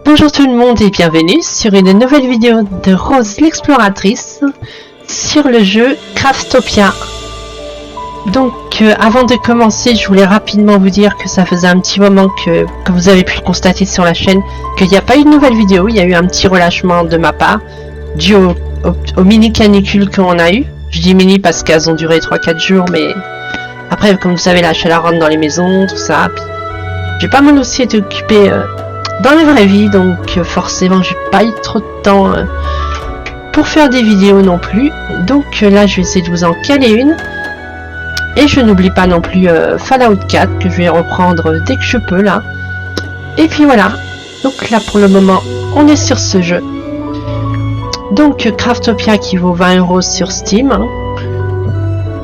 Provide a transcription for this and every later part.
Bonjour tout le monde et bienvenue sur une nouvelle vidéo de Rose l'exploratrice sur le jeu Craftopia. Donc avant de commencer, je voulais rapidement vous dire que ça faisait un petit moment que vous avez pu le constater sur la chaîne qu'il n'y a pas eu de nouvelle vidéo. Il y a eu un petit relâchement de ma part dû aux mini canicules qu'on a eu. Je dis mini parce qu'elles ont duré 3-4 jours, mais après comme vous savez la chaleur rentre dans les maisons, tout ça. J'ai pas mal aussi été occupée dans la vraie vie, donc forcément j'ai pas eu trop de temps pour faire des vidéos non plus. Donc là je vais essayer de vous en caler une. Et je n'oublie pas non plus Fallout 4 que je vais reprendre dès que je peux là. Et puis voilà. Donc là pour le moment on est sur ce jeu. Donc Craftopia qui vaut 20 € sur Steam. Hein,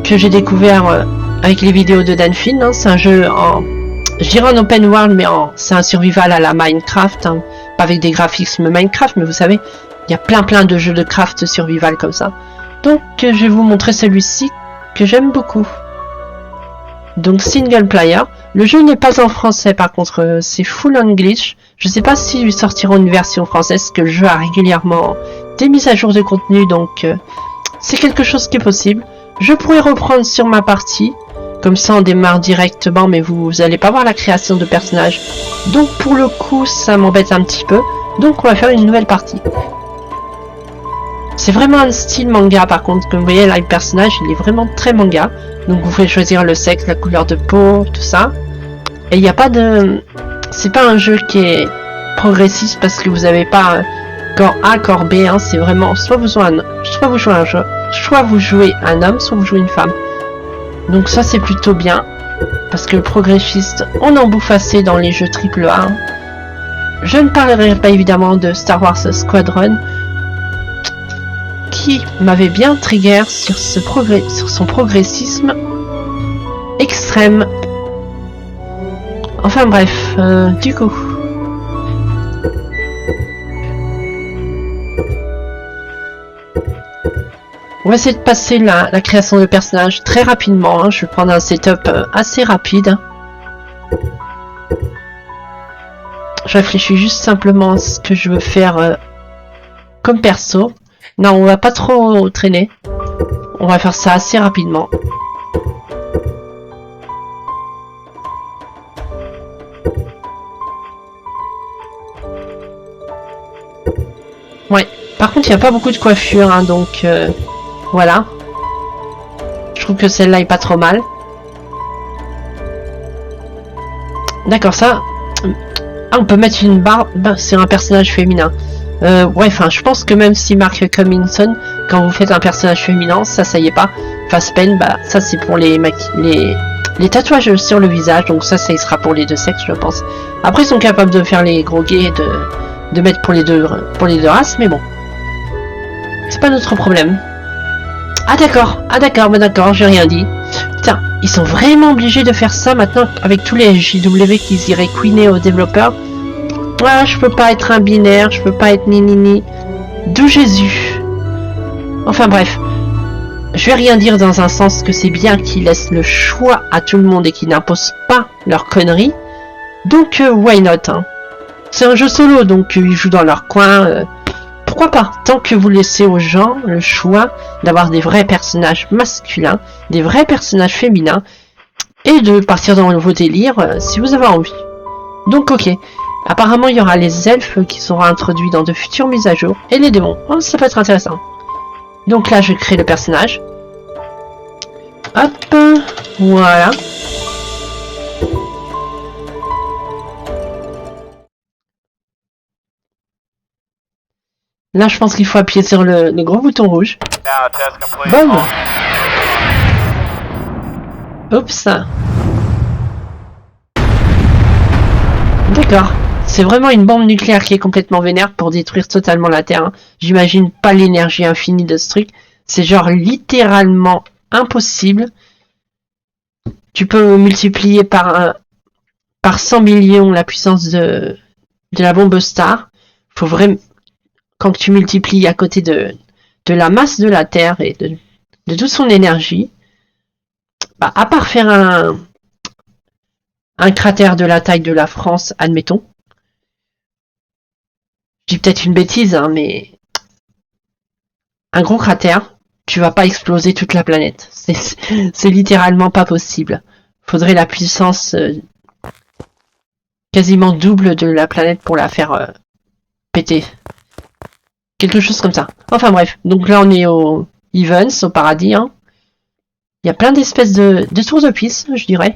que j'ai découvert avec les vidéos de Dan Finn. Hein, c'est un jeu en... Je dirais en open world, mais c'est un survival à la Minecraft, hein. Pas avec des graphismes Minecraft, mais vous savez, il y a plein de jeux de craft survival comme ça. Donc je vais vous montrer celui-ci que j'aime beaucoup. Donc single player. Le jeu n'est pas en français par contre, c'est full English. Je sais pas si ils sortiront une version française, que le jeu a régulièrement des mises à jour de contenu, donc c'est quelque chose qui est possible. Je pourrais reprendre sur ma partie. Comme ça on démarre directement, mais vous allez pas voir la création de personnages. Donc pour le coup ça m'embête un petit peu. Donc on va faire une nouvelle partie. C'est vraiment un style manga par contre. Comme vous voyez là le personnage il est vraiment très manga. Donc vous pouvez choisir le sexe, la couleur de peau, tout ça. Et il n'y a pas de... C'est pas un jeu qui est progressiste parce que vous n'avez pas corps A, corps B. Hein. C'est vraiment soit vous jouez un homme, soit vous jouez une femme. Donc ça c'est plutôt bien, parce que le progressiste, on en bouffe assez dans les jeux AAA. Je ne parlerai pas évidemment de Star Wars Squadron, qui m'avait bien trigger sur son progressisme extrême. Enfin bref, du coup... On va essayer de passer la création de personnages très rapidement. Hein. Je vais prendre un setup assez rapide. Je réfléchis juste simplement à ce que je veux faire comme perso. Non, on va pas trop traîner. On va faire ça assez rapidement. Ouais. Par contre, il n'y a pas beaucoup de coiffure, hein, donc... Voilà. Je trouve que celle-là est pas trop mal. D'accord, ça... Ah, on peut mettre une barbe sur un personnage féminin. Ouais, enfin, je pense que même si Mark Cummingson, quand vous faites un personnage féminin, ça y est pas. Facepaint, bah, ça c'est pour les tatouages sur le visage, donc ça y sera pour les deux sexes, je pense. Après, ils sont capables de faire les gros gays, de mettre pour les deux races, mais bon. C'est pas notre problème. Ah d'accord, bah d'accord, j'ai rien dit. Putain, ils sont vraiment obligés de faire ça maintenant avec tous les JW qu'ils iraient queener aux développeurs. Ah, je peux pas être un binaire, je peux pas être ni. D'où Jésus. Enfin bref, je vais rien dire dans un sens que c'est bien qu'ils laissent le choix à tout le monde et qu'ils n'imposent pas leurs conneries. Donc why not, hein. C'est un jeu solo, donc ils jouent dans leur coin. Pourquoi pas? Tant que vous laissez aux gens le choix d'avoir des vrais personnages masculins, des vrais personnages féminins, et de partir dans vos délires si vous avez envie. Donc ok. Apparemment il y aura les elfes qui seront introduits dans de futures mises à jour, et les démons. Oh, ça peut être intéressant. Donc là je crée le personnage. Hop. Voilà. Là, je pense qu'il faut appuyer sur le gros bouton rouge. Boum. Oups. D'accord. C'est vraiment une bombe nucléaire qui est complètement vénère pour détruire totalement la Terre. Hein. J'imagine pas l'énergie infinie de ce truc. C'est genre littéralement impossible. Tu peux multiplier par 100 millions la puissance de la bombe star. Faut vraiment... Quand tu multiplies à côté de la masse de la Terre et de toute son énergie, bah, à part faire un, un cratère de la taille de la France, admettons. Je dis peut-être une bêtise, hein, mais un gros cratère, tu vas pas exploser toute la planète. C'est littéralement pas possible. Faudrait la puissance quasiment double de la planète pour la faire péter. Quelque chose comme ça. Enfin bref, donc là on est au Evans, au paradis. Hein. Il y a plein d'espèces de tours de piste, je dirais.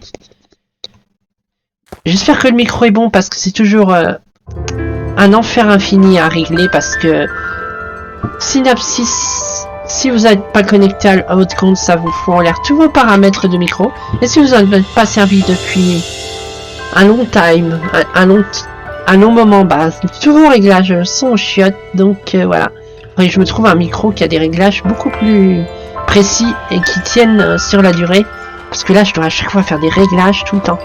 J'espère que le micro est bon parce que c'est toujours un enfer infini à régler parce que Synapsis, si vous n'êtes pas connecté à votre compte, ça vous fout en l'air tous vos paramètres de micro. Et si vous n'en avez pas servi depuis un long time, un long moment, bah, tous vos réglages sont au chiottes. Donc voilà. Et je me trouve un micro qui a des réglages beaucoup plus précis et qui tiennent sur la durée. Parce que là, je dois à chaque fois faire des réglages tout le temps.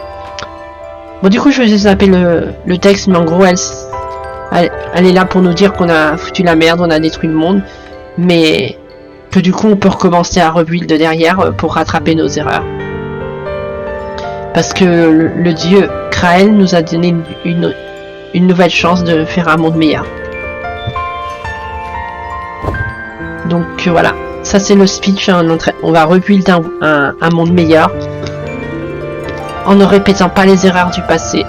Bon, du coup, je vais zapper le texte, mais en gros, elle est là pour nous dire qu'on a foutu la merde, on a détruit le monde, mais que du coup, on peut recommencer à rebuild de derrière pour rattraper nos erreurs. Parce que le dieu Krael nous a donné une nouvelle chance de faire un monde meilleur. Donc voilà, ça c'est le speech, on va rebuild un monde meilleur en ne répétant pas les erreurs du passé.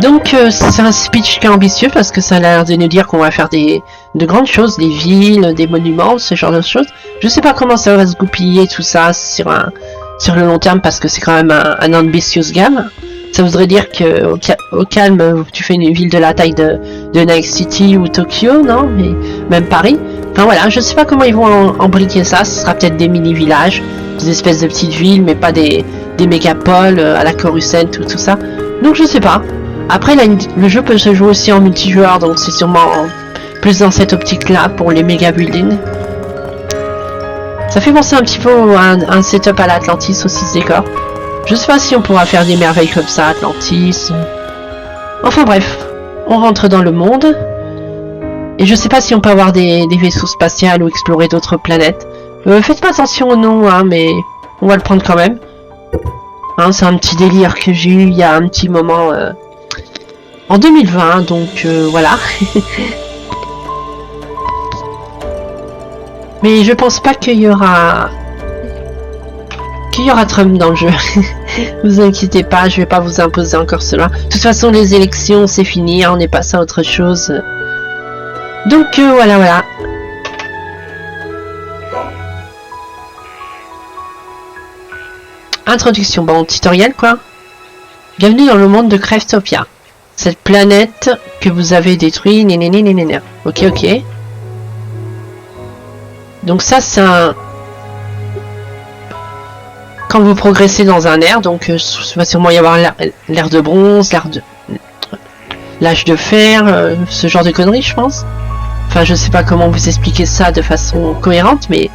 Donc c'est un speech qui est ambitieux parce que ça a l'air de nous dire qu'on va faire de grandes choses, des villes, des monuments, ce genre de choses. Je sais pas comment ça va se goupiller tout ça sur le long terme parce que c'est quand même un ambitious game. Ça voudrait dire que au calme, tu fais une ville de la taille de Night City ou Tokyo, non? Mais même Paris. Enfin voilà, je sais pas comment ils vont embriquer ça. Ce sera peut-être des mini-villages, des espèces de petites villes, mais pas des mégapoles à la Coruscant, tout ça. Donc je sais pas. Après, là, le jeu peut se jouer aussi en multijoueur, donc c'est sûrement plus dans cette optique-là pour les méga buildings. Ça fait penser un petit peu à un setup à l'Atlantis aussi, ce décor. Je sais pas si on pourra faire des merveilles comme ça, Atlantis. Enfin bref, on rentre dans le monde. Et je sais pas si on peut avoir des vaisseaux spatials ou explorer d'autres planètes. Faites pas attention au nom, hein, mais on va le prendre quand même. Hein, c'est un petit délire que j'ai eu il y a un petit moment en 2020, donc voilà. Mais je pense pas qu'il y aura Trump dans le jeu. Vous inquiétez pas, je vais pas vous imposer encore cela. De toute façon, les élections, c'est fini, hein, on est passé à autre chose. Donc voilà. Introduction, bon, tutoriel quoi. Bienvenue dans le monde de Craftopia. Cette planète que vous avez détruite, Ok. Donc ça, c'est un... Quand vous progressez dans un ère, donc il va sûrement y avoir l'ère de bronze, l'âge de fer, ce genre de conneries, je pense. Enfin, je sais pas comment vous expliquer ça de façon cohérente, mais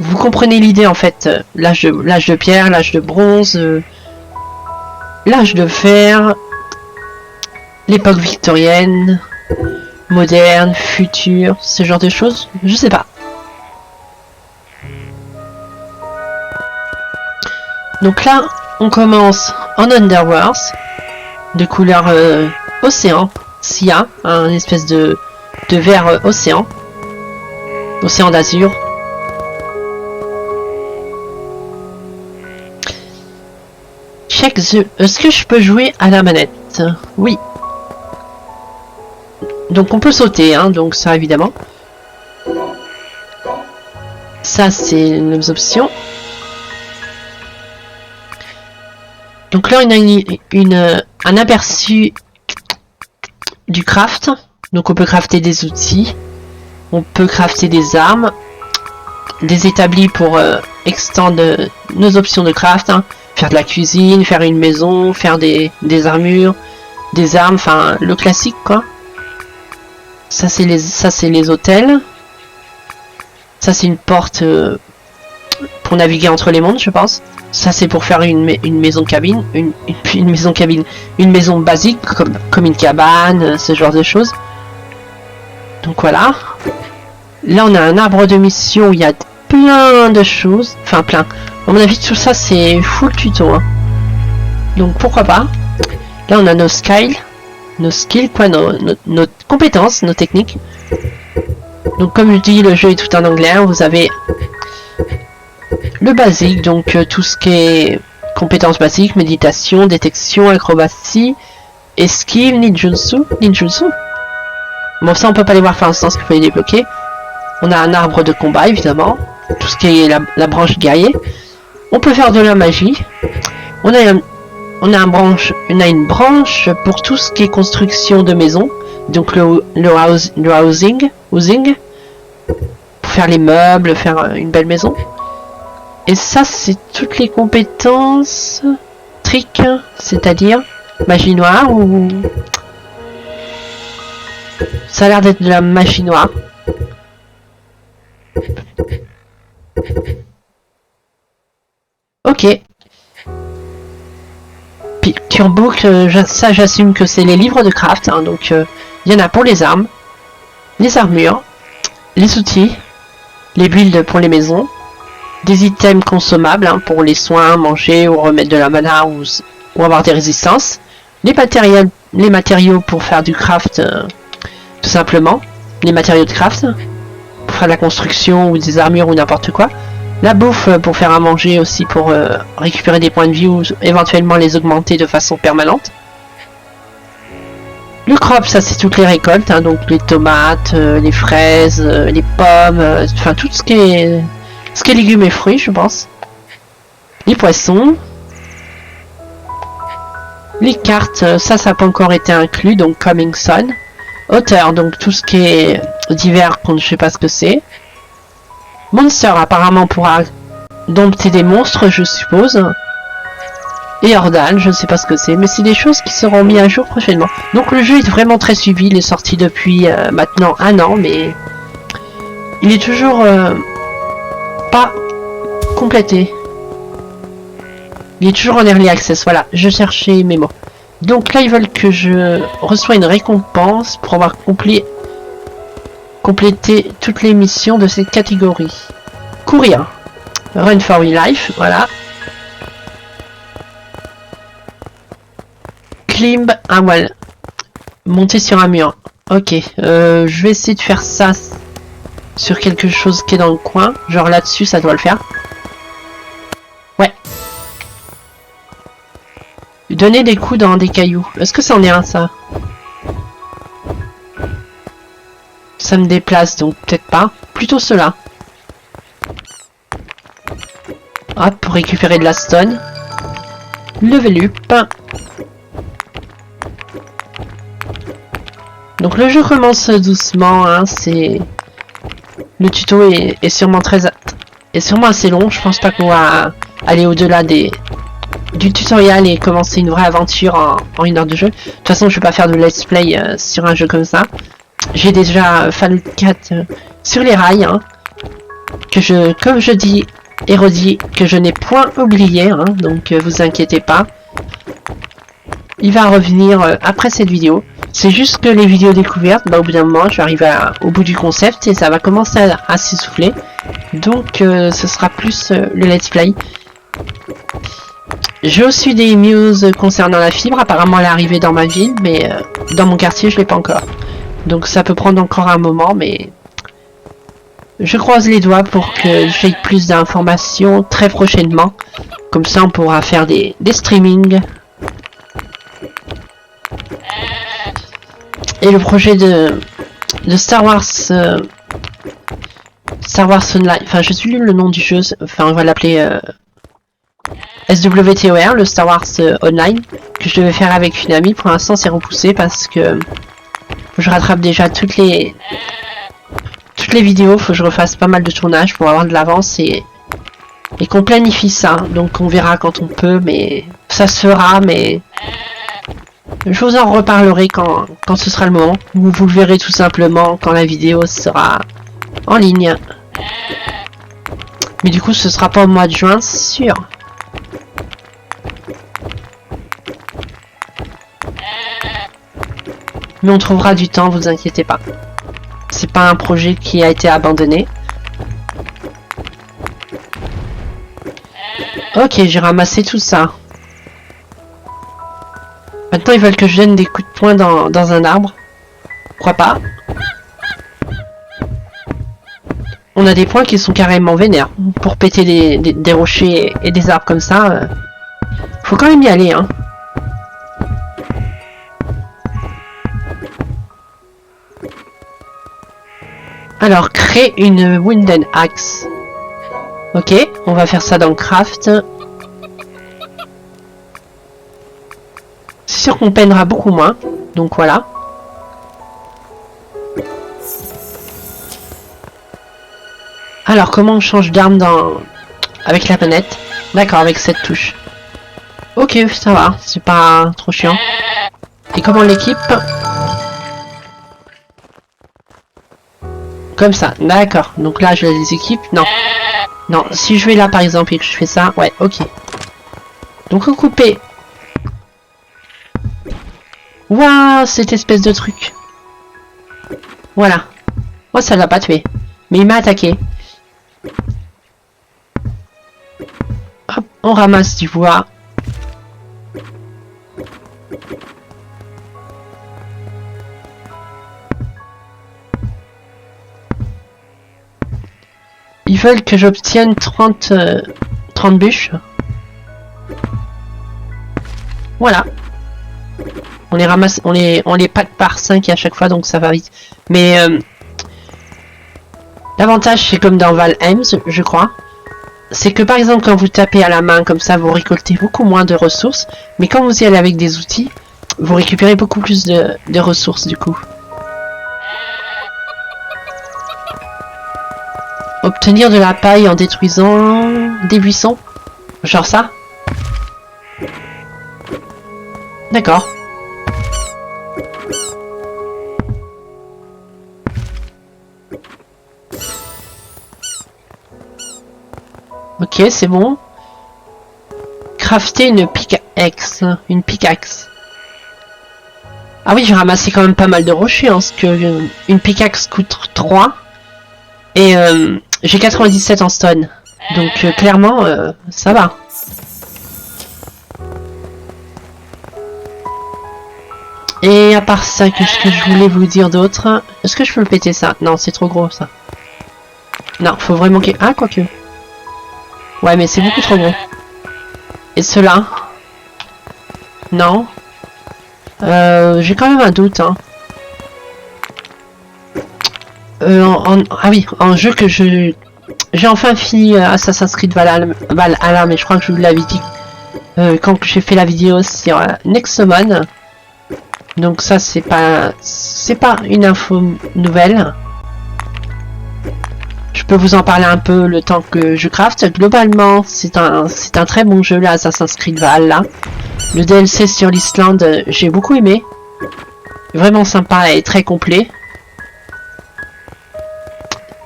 vous comprenez l'idée en fait. L'âge de pierre, l'âge de bronze, l'âge de fer, l'époque victorienne, moderne, future, ce genre de choses. Je sais pas. Donc là, on commence en Underworld, de couleur océan, Sia, un espèce de vert océan d'azur. Check the... Est-ce que je peux jouer à la manette? Oui. Donc on peut sauter, hein, donc ça évidemment. Ça c'est nos options. Donc là on a un aperçu du craft. Donc on peut crafter des outils. On peut crafter des armes. Des établis pour extendre nos options de craft. Hein. Faire de la cuisine, faire une maison, faire des armures, des armes, enfin le classique quoi. Ça c'est les hôtels. Ça c'est une porte pour naviguer entre les mondes je pense. Ça c'est pour faire une maison cabine, une maison cabine, une maison basique comme une cabane, ce genre de choses. Donc voilà. Là on a un arbre de mission où il y a plein de choses, enfin plein. À mon avis, tout ça, c'est full tuto. Hein. Donc, pourquoi pas. Là, on a nos skills. Nos skills, quoi, nos compétences, nos techniques. Donc, comme je dis, le jeu est tout en anglais. Hein. Vous avez le basique, donc tout ce qui est compétences basiques, méditation, détection, acrobatie, esquive, ninjutsu. Bon, ça, on peut pas les voir pour l'instant, ce qu'il faut les débloquer. On a un arbre de combat, évidemment. Tout ce qui est la branche guerrier. On peut faire de la magie. On a une branche pour tout ce qui est construction de maison. Donc le housing. Pour faire les meubles, faire une belle maison. Et ça, c'est toutes les compétences trick, c'est-à-dire magie noire ou... Ça a l'air d'être de la magie noire. Ok. Puis Turbo, ça j'assume que c'est les livres de craft. Hein, donc il y en a pour les armes, les armures, les outils, les builds pour les maisons, des items consommables hein, pour les soins, manger ou remettre de la mana ou avoir des résistances, les matériaux pour faire du craft, tout simplement, les matériaux de craft, pour faire de la construction ou des armures ou n'importe quoi. La bouffe pour faire à manger aussi pour récupérer des points de vie ou éventuellement les augmenter de façon permanente. Le crop, ça c'est toutes les récoltes, hein, donc les tomates, les fraises, les pommes, enfin tout ce qui est légumes et fruits je pense. Les poissons. Les cartes, ça n'a pas encore été inclus, donc Coming Sun. Hauteur, donc tout ce qui est divers, je ne sais pas ce que c'est. Monster apparemment pourra dompter des monstres, je suppose. Et Ordal, je ne sais pas ce que c'est, mais c'est des choses qui seront mises à jour prochainement. Donc le jeu est vraiment très suivi, il est sorti depuis maintenant 1 an, mais il est toujours pas complété. Il est toujours en early access, voilà, je cherchais mes mots. Donc là ils veulent que je reçois une récompense pour avoir compléter toutes les missions de cette catégorie. Courir. Run for your life, voilà. Climb un wall. Monter sur un mur. Ok, je vais essayer de faire ça sur quelque chose qui est dans le coin. Genre là-dessus, ça doit le faire. Ouais. Donner des coups dans des cailloux. Est-ce que c'en est un, ça? Ça me déplace, donc peut-être pas. Plutôt cela. Hop, pour récupérer de la stone. Level up. Donc le jeu commence doucement, hein, c'est... Le tuto est sûrement sûrement assez long, je pense pas qu'on va aller au-delà du tutoriel et commencer une vraie aventure en 1 heure de jeu. De toute façon, je vais pas faire de let's play sur un jeu comme ça. J'ai déjà Fallout 4 sur les rails, hein, comme je dis et redis, que je n'ai point oublié, hein, donc vous inquiétez pas. Il va revenir après cette vidéo. C'est juste que les vidéos découvertes, bah, au bout d'un moment, je vais arriver au bout du concept et ça va commencer à s'essouffler. Donc, ce sera plus le let's play. J'ai aussi des news concernant la fibre. Apparemment, elle est arrivée dans ma ville, mais dans mon quartier, je l'ai pas encore. Donc, ça peut prendre encore un moment, mais je croise les doigts pour que j'aie plus d'informations très prochainement. Comme ça, on pourra faire des streamings. Et le projet de Star Wars Online, enfin je suis lu le nom du jeu, enfin on va l'appeler SWTOR, le Star Wars Online, que je devais faire avec une amie. Pour l'instant c'est repoussé parce que je rattrape déjà toutes les vidéos, faut que je refasse pas mal de tournages pour avoir de l'avance et qu'on planifie ça. Donc on verra quand on peut, mais ça se fera, mais je vous en reparlerai quand ce sera le moment. Vous le verrez tout simplement quand la vidéo sera en ligne. Mais du coup, ce sera pas au mois de juin, c'est sûr. Mais on trouvera du temps, vous inquiétez pas. C'est pas un projet qui a été abandonné. Ok, j'ai ramassé tout ça. Maintenant, ils veulent que je donne des coups de poing dans un arbre. Pourquoi pas? On a des points qui sont carrément vénères. Pour péter des rochers et des arbres comme ça, faut quand même y aller, hein. Alors, créer une Wooden Axe. Ok, on va faire ça dans Craft. C'est sûr qu'on peinera beaucoup moins. Donc voilà. Alors, comment on change d'arme avec la manette? D'accord, avec cette touche. Ok, ça va, c'est pas trop chiant. Et comment on l'équipe? Comme ça, d'accord. Donc là, je les équipe. Non. Non, si je vais là, par exemple, et que je fais ça, ouais, ok. Donc, recouper. Waouh, cette espèce de truc. Voilà. Oh, ça l'a pas tué. Mais il m'a attaqué. Hop, on ramasse du bois. Ils veulent que j'obtienne 30 bûches. Voilà. On les ramasse, on les pack par 5 à chaque fois, donc ça va vite. Mais l'avantage, c'est comme dans Valheim, je crois. C'est que par exemple, quand vous tapez à la main comme ça, vous récoltez beaucoup moins de ressources. Mais quand vous y allez avec des outils, vous récupérez beaucoup plus de ressources du coup. Obtenir de la paille en détruisant des buissons. Genre ça. D'accord. Ok, c'est bon. Crafter une pickaxe. Une pickaxe. Ah oui, j'ai ramassé quand même pas mal de rochers, hein, parce que une pickaxe coûte 3. Et j'ai 97 en stone. Donc clairement, ça va. Et à part ça, qu'est-ce que je voulais vous dire d'autre? Est-ce que je peux le péter ça? Non, c'est trop gros ça. Non, faut vraiment que... Ah, quoique. Ouais, mais c'est beaucoup trop gros. Et cela? Non. J'ai quand même un doute, hein. Ah oui, en jeu que j'ai enfin fini Assassin's Creed Valhalla, mais je crois que je vous l'avais dit quand j'ai fait la vidéo sur Nexomon. Donc ça c'est pas une info nouvelle. Je peux vous en parler un peu le temps que je craft. Globalement, c'est un très bon jeu là, Assassin's Creed Valhalla. Le DLC sur l'Islande, j'ai beaucoup aimé. Vraiment sympa et très complet.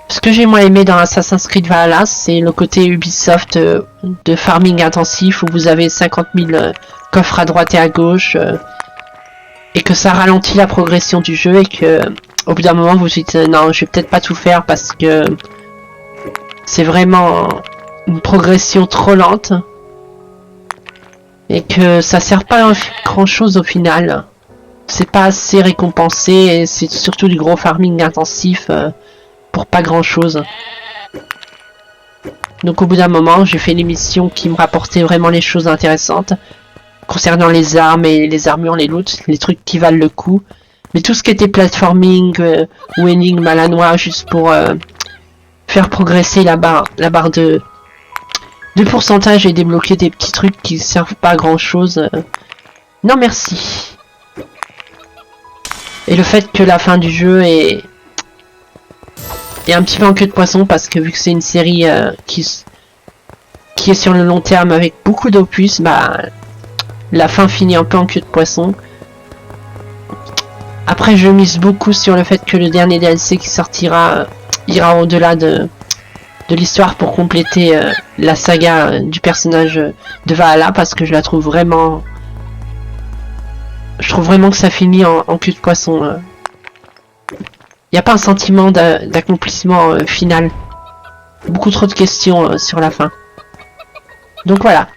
Ce que j'ai moins aimé dans Assassin's Creed Valhalla, c'est le côté Ubisoft de farming intensif où vous avez 50 000 coffres à droite et à gauche et que ça ralentit la progression du jeu et que au bout d'un moment vous dites non, je vais peut-être pas tout faire parce que c'est vraiment une progression trop lente et que ça sert pas à grand chose au final. C'est pas assez récompensé et c'est surtout du gros farming intensif. Pour pas grand chose. Donc au bout d'un moment, j'ai fait une émission qui me rapportait vraiment les choses intéressantes concernant les armes et les armures, les loots, les trucs qui valent le coup. Mais tout ce qui était platforming ou énigme à la noix juste pour faire progresser la barre de pourcentage et débloquer des petits trucs qui servent pas à grand chose. Non merci. Et le fait que la fin du jeu est un petit peu en queue de poisson parce que vu que c'est une série qui est sur le long terme avec beaucoup d'opus, bah la fin finit un peu en queue de poisson. Après je mise beaucoup sur le fait que le dernier DLC qui sortira ira au-delà de l'histoire pour compléter la saga du personnage de Valhalla parce que je la trouve vraiment... Je trouve vraiment que ça finit en queue de poisson. Il n'y a pas un sentiment d'accomplissement final. Beaucoup trop de questions sur la fin. Donc voilà.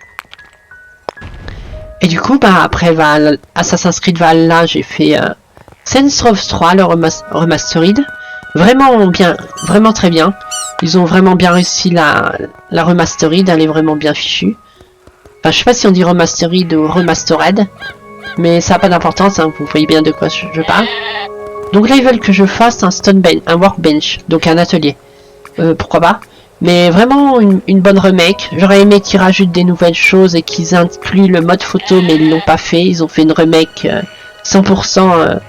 Et du coup, bah après Assassin's Creed Valhalla, j'ai fait Saints Row 3, le remastered. Vraiment bien, vraiment très bien. Ils ont vraiment bien réussi la remastered, elle est vraiment bien fichue. Enfin, je sais pas si on dit remastered ou remastered, mais ça n'a pas d'importance, hein, vous voyez bien de quoi je parle. Donc là, ils veulent que je fasse un stone bench, un workbench, donc un atelier. Pourquoi pas. Mais vraiment une bonne remake. J'aurais aimé qu'ils rajoutent des nouvelles choses et qu'ils incluent le mode photo, mais ils l'ont pas fait. Ils ont fait une remake 100%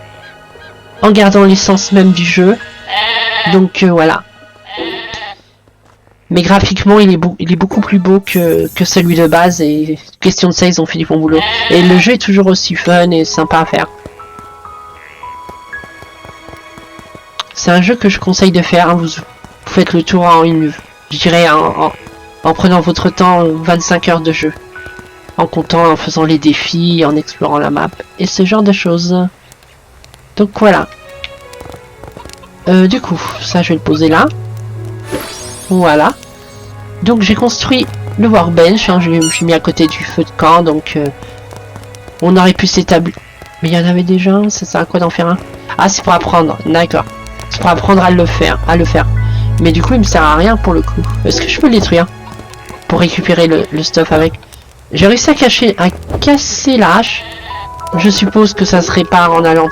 en gardant l'essence même du jeu. Donc voilà. Mais graphiquement, il est beaucoup plus beau que celui de base. Et question de ça, ils ont fait du bon boulot. Et le jeu est toujours aussi fun et sympa à faire. C'est un jeu que je conseille de faire. Hein. Vous faites le tour en je dirais en prenant votre temps, 25 heures de jeu. En comptant, en faisant les défis, en explorant la map. Et ce genre de choses. Donc voilà. Du coup, ça je vais le poser là. Voilà. Donc j'ai construit le workbench. Hein, je l'ai mis à côté du feu de camp. Donc on aurait pu s'établir. Mais il y en avait déjà un. Ça sert à quoi d'en faire un? Ah, c'est pour apprendre. D'accord. C'est pour apprendre à le faire. Mais du coup, il me sert à rien pour le coup. Est-ce que je peux le détruire pour récupérer le stuff avec? J'ai réussi à casser la hache. Je suppose que ça se répare en allant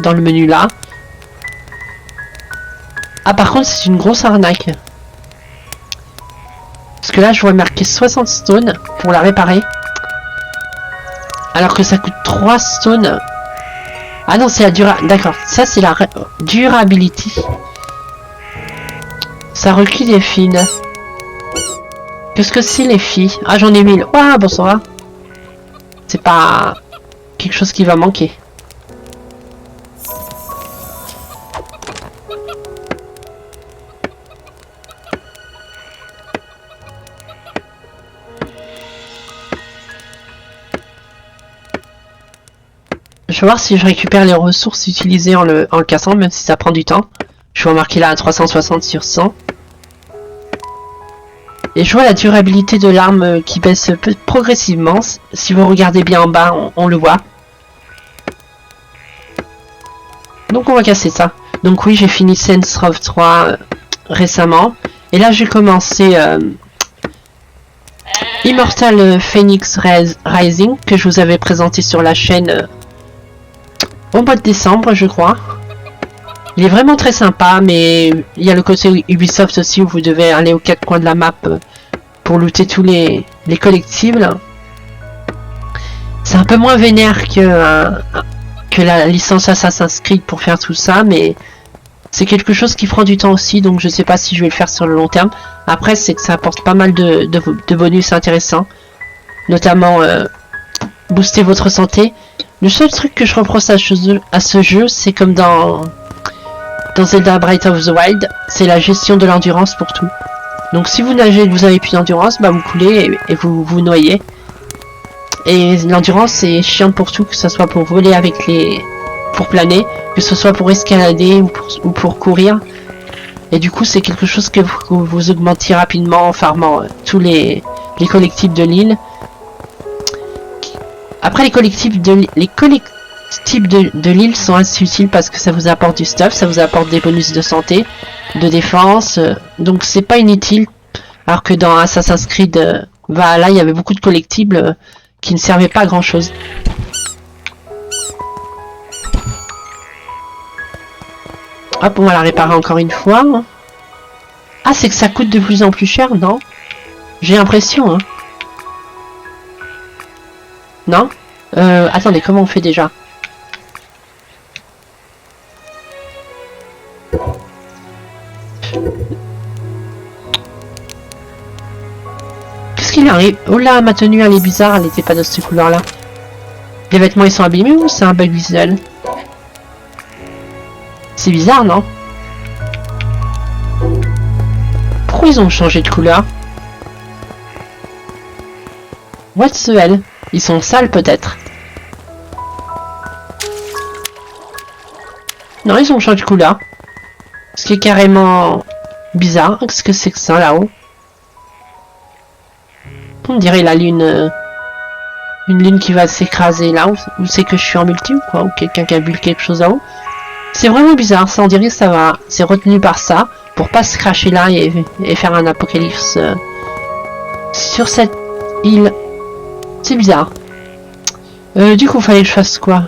dans le menu là. Ah, par contre, c'est une grosse arnaque. Parce que là, je vois marquer 60 stones pour la réparer. Alors que ça coûte 3 stones. Ah non, c'est la durabilité. D'accord, ça c'est la durability. Ça recueille des fils. Qu'est-ce que c'est les filles? Ah, j'en ai 1000. Ah, bonsoir. C'est pas quelque chose qui va manquer. Je vais voir si je récupère les ressources utilisées en le cassant, même si ça prend du temps. Je vais marquer là à 360 sur 100. Et je vois la durabilité de l'arme qui baisse progressivement. Si vous regardez bien en bas, on le voit. Donc on va casser ça. Donc oui, j'ai fini Saints Row 3 récemment. Et là j'ai commencé Immortal Phoenix Rising, que je vous avais présenté sur la chaîne au mois de décembre, je crois. Il est vraiment très sympa, mais il y a le côté Ubisoft aussi où vous devez aller aux quatre coins de la map pour looter tous les collectibles. C'est un peu moins vénère que la licence Assassin's Creed pour faire tout ça, mais c'est quelque chose qui prend du temps aussi, donc je sais pas si je vais le faire sur le long terme. Après, c'est que ça apporte pas mal de bonus intéressants, notamment booster votre santé. Le seul truc que je reproche à ce jeu, c'est comme dans Zelda Breath of the Wild, c'est la gestion de l'endurance pour tout. Donc si vous nagez et que vous avez plus d'endurance, bah vous coulez et vous vous noyez. Et l'endurance c'est chiant pour tout, que ce soit pour voler avec pour planer, que ce soit pour escalader ou pour courir. Et du coup c'est quelque chose que vous augmentiez rapidement en farmant tous les collectibles de l'île. Après les collectibles de l'île sont assez utiles parce que ça vous apporte du stuff, ça vous apporte des bonus de santé, de défense, donc c'est pas inutile. Alors que dans Assassin's Creed Valhalla, il y avait beaucoup de collectibles qui ne servaient pas à grand chose. Hop, on va la réparer encore une fois. Ah, c'est que ça coûte de plus en plus cher, non? J'ai l'impression, hein. Non? Attendez, comment on fait déjà? Qu'est-ce qu'il arrive? Oh là, ma tenue elle est bizarre, elle n'était pas de cette couleur là. Les vêtements ils sont abîmés ou c'est un bug visuel? C'est bizarre, non? Pourquoi ils ont changé de couleur? What's the hell? Ils sont sales peut-être. Non, ils ont changé de couleur. Ce qui est carrément bizarre. Qu'est-ce que c'est que ça là-haut? On dirait la lune... une lune qui va s'écraser là, ou c'est que je suis en multi ou quoi, ou quelqu'un qui a bu quelque chose là-haut. C'est vraiment bizarre, ça on dirait que ça va... C'est retenu par ça, pour pas se cracher là et faire un apocalypse sur cette île. C'est bizarre. Du coup, fallait que je fasse quoi?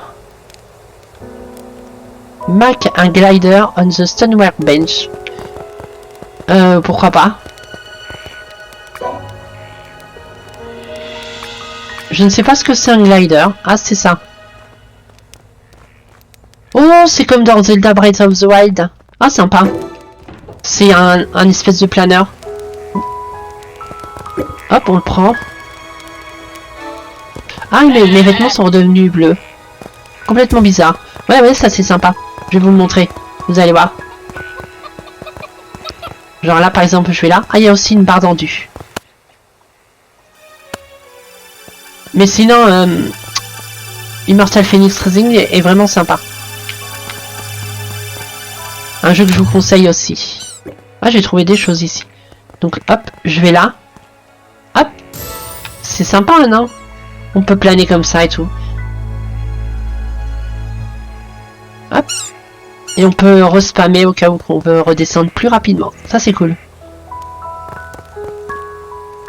Make un glider on the stoneware bench. Pourquoi pas? Je ne sais pas ce que c'est un glider. Ah, c'est ça. Oh, c'est comme dans Zelda Breath of the Wild. Ah, sympa. C'est un espèce de planeur. Hop, on le prend. Ah, mes vêtements sont redevenus bleus. Complètement bizarre. Ouais, ça c'est sympa. Je vais vous le montrer. Vous allez voir. Genre là, par exemple, je vais là. Ah, il y a aussi une barre d'endu. Mais sinon, Immortal Phoenix Rising est vraiment sympa. Un jeu que je vous conseille aussi. Ah, j'ai trouvé des choses ici. Donc, hop, je vais là. Hop. C'est sympa, non? On peut planer comme ça et tout. Hop. Et on peut respammer au cas où on veut redescendre plus rapidement. Ça, c'est cool.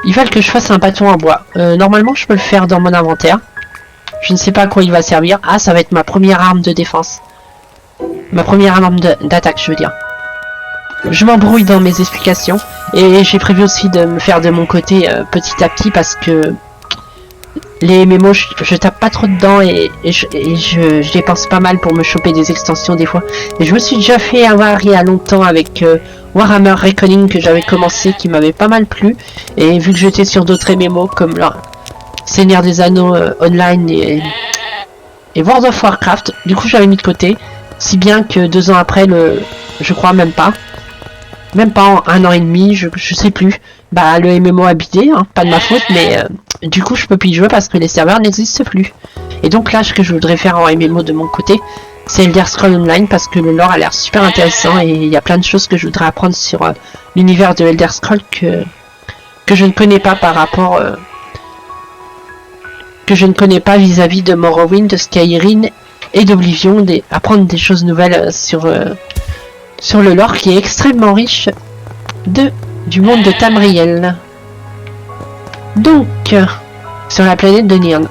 Il va que je fasse un bâton en bois. Normalement, je peux le faire dans mon inventaire. Je ne sais pas à quoi il va servir. Ah, ça va être ma première arme de défense. Ma première arme d'attaque, je veux dire. Je m'embrouille dans mes explications. Et j'ai prévu aussi de me faire de mon côté petit à petit parce que les MMO, je tape pas trop dedans et je dépense pas mal pour me choper des extensions des fois. Et je me suis déjà fait avoir il y a longtemps avec Warhammer Reckoning que j'avais commencé, qui m'avait pas mal plu. Et vu que j'étais sur d'autres MMO comme le Seigneur des Anneaux Online et World of Warcraft, du coup j'avais mis de côté. Si bien que 2 ans après, je crois même pas en 1 an et demi, je sais plus, bah le MMO a bidé, hein, pas de ma faute, mais du coup je peux plus y jouer parce que les serveurs n'existent plus. Et donc là, ce que je voudrais faire en MMO de mon côté, c'est Elder Scrolls Online parce que le lore a l'air super intéressant et il y a plein de choses que je voudrais apprendre sur l'univers de Elder Scrolls que je ne connais pas par rapport... que je ne connais pas vis-à-vis de Morrowind, de Skyrim et d'Oblivion, apprendre des choses nouvelles sur le lore qui est extrêmement riche du monde de Tamriel. Donc, sur la planète de Nirn.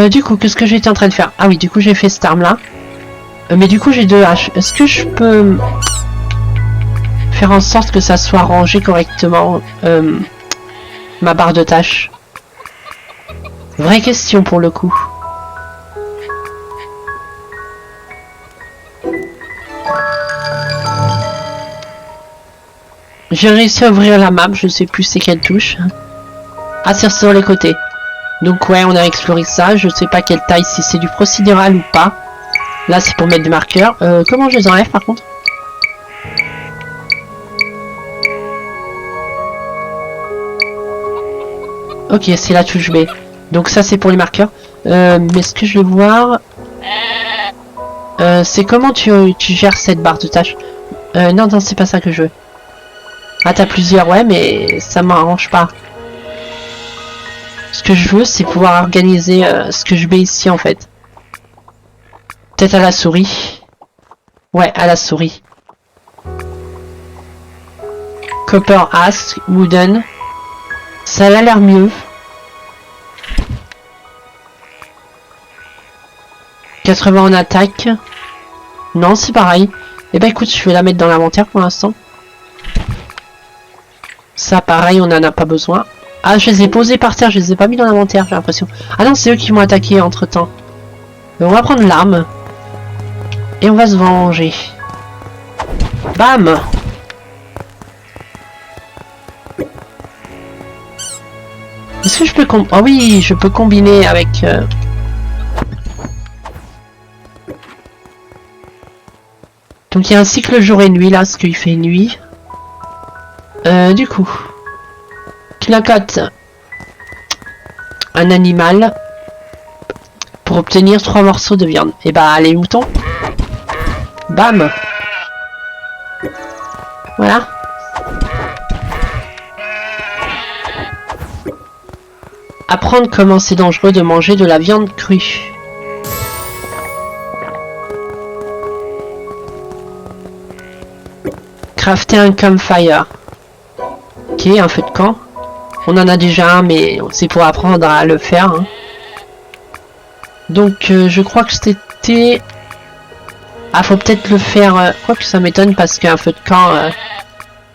Du coup, qu'est-ce que j'étais en train de faire? Ah oui, du coup, j'ai fait cette arme-là. Mais du coup, j'ai 2 haches. Est-ce que je peux faire en sorte que ça soit rangé correctement, ma barre de tâches? Vraie question pour le coup. J'ai réussi à ouvrir la map, je sais plus c'est quelle touche. Ah, c'est sur les côtés. Donc ouais, on a exploré ça, je sais pas quelle taille, si c'est du procédural ou pas. Là c'est pour mettre des marqueurs. Comment je les enlève par contre? Ok, c'est la touche B. Donc ça c'est pour les marqueurs. Mais ce que je veux voir... c'est comment tu gères cette barre de tâches. Non, c'est pas ça que je veux. Ah, t'as plusieurs, ouais, mais ça m'arrange pas. Ce que je veux, c'est pouvoir organiser ce que je mets ici, en fait. Peut-être à la souris. Ouais, à la souris. Copper Ask, Wooden. Ça a l'air mieux. 80 en attaque. Non, c'est pareil. Eh ben écoute, je vais la mettre dans l'inventaire pour l'instant. Ça, pareil, on n'en a pas besoin. Ah, je les ai posés par terre, je les ai pas mis dans l'inventaire, j'ai l'impression. Ah non, c'est eux qui m'ont attaqué entre-temps. On va prendre l'arme. Et on va se venger. Bam! Est-ce que je peux... Ah oui, je peux combiner avec... Donc il y a un cycle jour et nuit là, parce qu'il fait nuit. Du coup, clacote un animal pour obtenir 3 morceaux de viande. Et bah les moutons. Bam. Voilà. Apprendre comment c'est dangereux de manger de la viande crue. Crafter un campfire. Ok, un feu de camp. On en a déjà un, mais c'est pour apprendre à le faire. Hein. Donc, je crois que c'était... Ah, faut peut-être le faire... Quoi que ça m'étonne, parce qu'un feu de camp,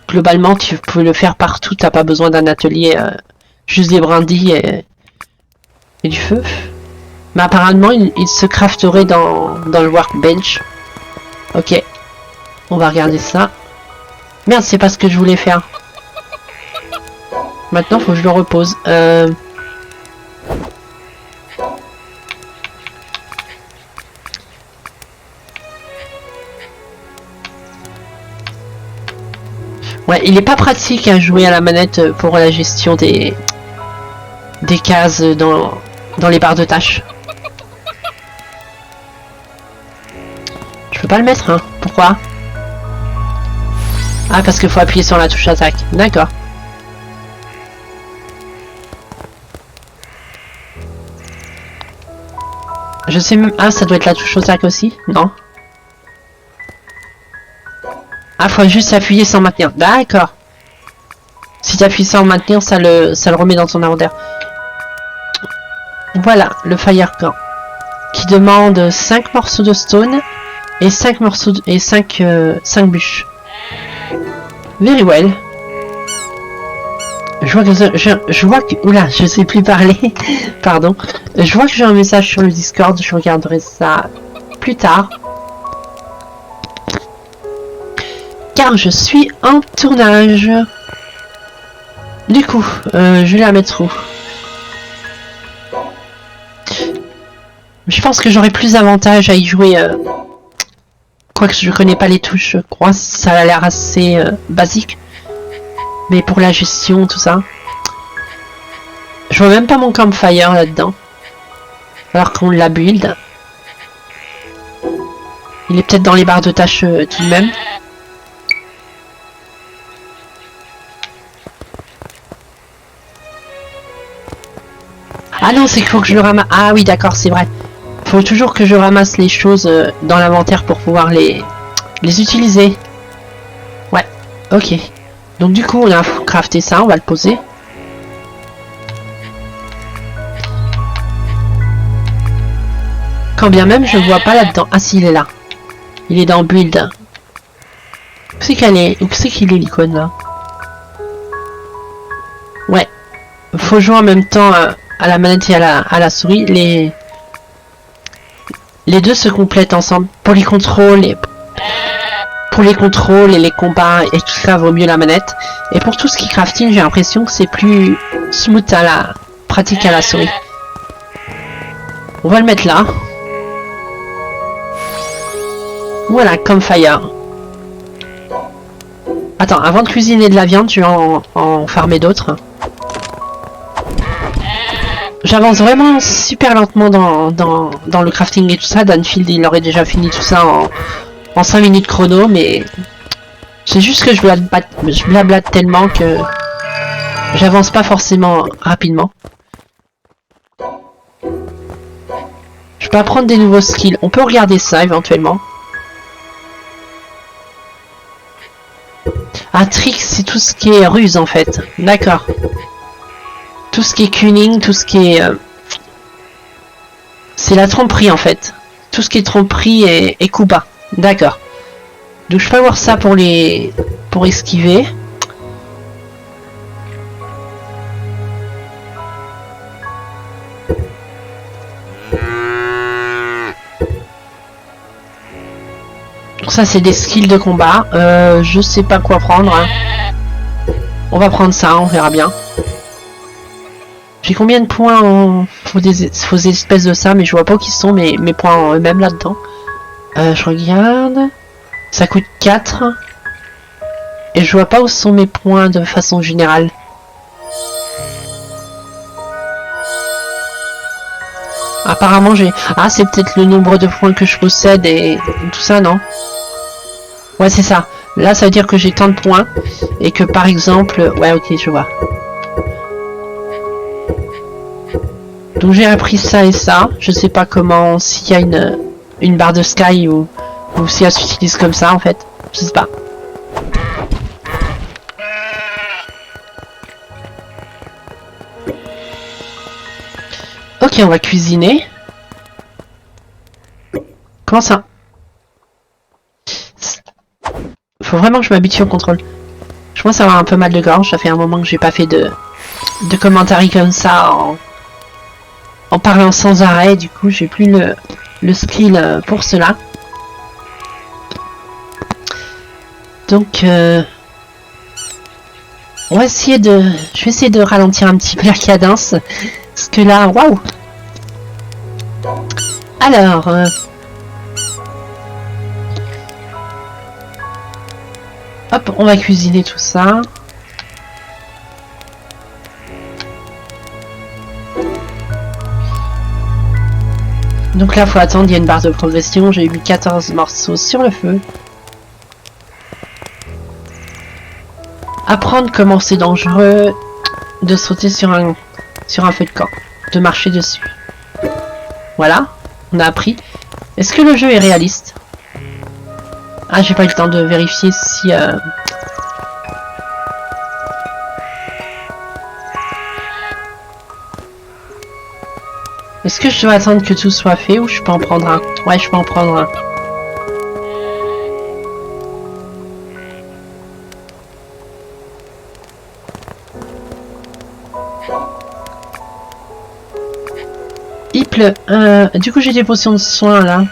globalement, tu peux le faire partout. T'as pas besoin d'un atelier, juste des brindilles et du feu. Mais apparemment, il se crafterait dans le workbench. Ok. On va regarder ça. Merde, c'est pas ce que je voulais faire. Maintenant, faut que je le repose. Ouais, il est pas pratique à jouer à la manette pour la gestion des cases dans les barres de tâches. Je peux pas le mettre, hein. Pourquoi? Ah, parce qu'il faut appuyer sur la touche attaque. D'accord. Je sais même... Ah, ça doit être la touche attaque aussi? Non. Ah, faut juste appuyer sans maintenir. D'accord. Si tu appuies sans maintenir, ça le remet dans ton inventaire. Voilà, le fire camp. Qui demande 5 morceaux de stone et 5 morceaux de... et 5 bûches. Very well. Je vois que... Oula, je sais plus parler. Pardon. Je vois que j'ai un message sur le Discord. Je regarderai ça plus tard. Car je suis en tournage. Du coup, je vais la mettre où? Je pense que j'aurai plus d'avantages à y jouer. Quoique je connais pas les touches, je crois. Ça a l'air assez basique. Mais pour la gestion, tout ça. Je vois même pas mon campfire là-dedans. Alors qu'on l'a build. Il est peut-être dans les barres de tâches tout de même. Ah non, c'est qu'il faut que je le ramasse. Ah oui, d'accord, c'est vrai. Faut toujours que je ramasse les choses dans l'inventaire pour pouvoir les utiliser. Ouais, ok. Donc du coup, on a crafté ça, on va le poser. Quand bien même, je le vois pas là-dedans. Ah si, il est là. Il est dans Build. Où c'est qu'elle est? Où c'est qu'il est l'icône là? Ouais. Faut jouer en même temps à la manette et à la souris. Les deux se complètent ensemble. Pour les contrôles et les combats et tout ça, vaut mieux la manette. Et pour tout ce qui est crafting, j'ai l'impression que c'est plus smooth à la pratique à la souris. On va le mettre là. Voilà, campfire. Attends, avant de cuisiner de la viande, je vais en farmer d'autres. J'avance vraiment super lentement dans le crafting et tout ça. Danfield, il aurait déjà fini tout ça en 5 minutes chrono, mais c'est juste que je blablate tellement que j'avance pas forcément rapidement. Je peux apprendre des nouveaux skills. On peut regarder ça éventuellement. Un trick, c'est tout ce qui est ruse en fait. D'accord. Tout ce qui est cunning, tout ce qui est... c'est la tromperie en fait. Tout ce qui est tromperie et coup bas. D'accord. Donc je peux avoir ça pour esquiver. Ça c'est des skills de combat. Je sais pas quoi prendre. Hein. On va prendre ça, on verra bien. J'ai combien de points en... faut des espèces de ça, mais je vois pas où ils sont mes points en eux-mêmes là-dedans. Je regarde. Ça coûte 4. Et je vois pas où sont mes points de façon générale. Apparemment j'ai... Ah, c'est peut-être le nombre de points que je possède et tout ça, non? Ouais, c'est ça. Là, ça veut dire que j'ai tant de points. Et que par exemple... Ouais, ok, je vois. Donc j'ai appris ça et ça. Je sais pas comment, s'il y a une barre de sky ou si elle s'utilise comme ça en fait. Je sais pas. Ok, on va cuisiner. Comment ça? Faut vraiment que je m'habitue au contrôle. Je pense avoir un peu mal de gorge. Ça fait un moment que j'ai pas fait de commentaires comme ça en parlant sans arrêt. Du coup, j'ai plus le skill pour cela. Donc, on va essayer de... Je vais essayer de ralentir un petit peu la cadence. Parce que là, waouh! Alors... hop, on va cuisiner tout ça. Donc là, faut attendre, il y a une barre de progression. J'ai eu 14 morceaux sur le feu. Apprendre comment c'est dangereux de sauter sur un feu de camp, de marcher dessus. Voilà, on a appris. Est-ce que le jeu est réaliste? Ah, j'ai pas eu le temps de vérifier si... Est-ce que je dois attendre que tout soit fait ou je peux en prendre un? Ouais, je peux en prendre un. Il pleut. Du coup, j'ai des potions de soins là.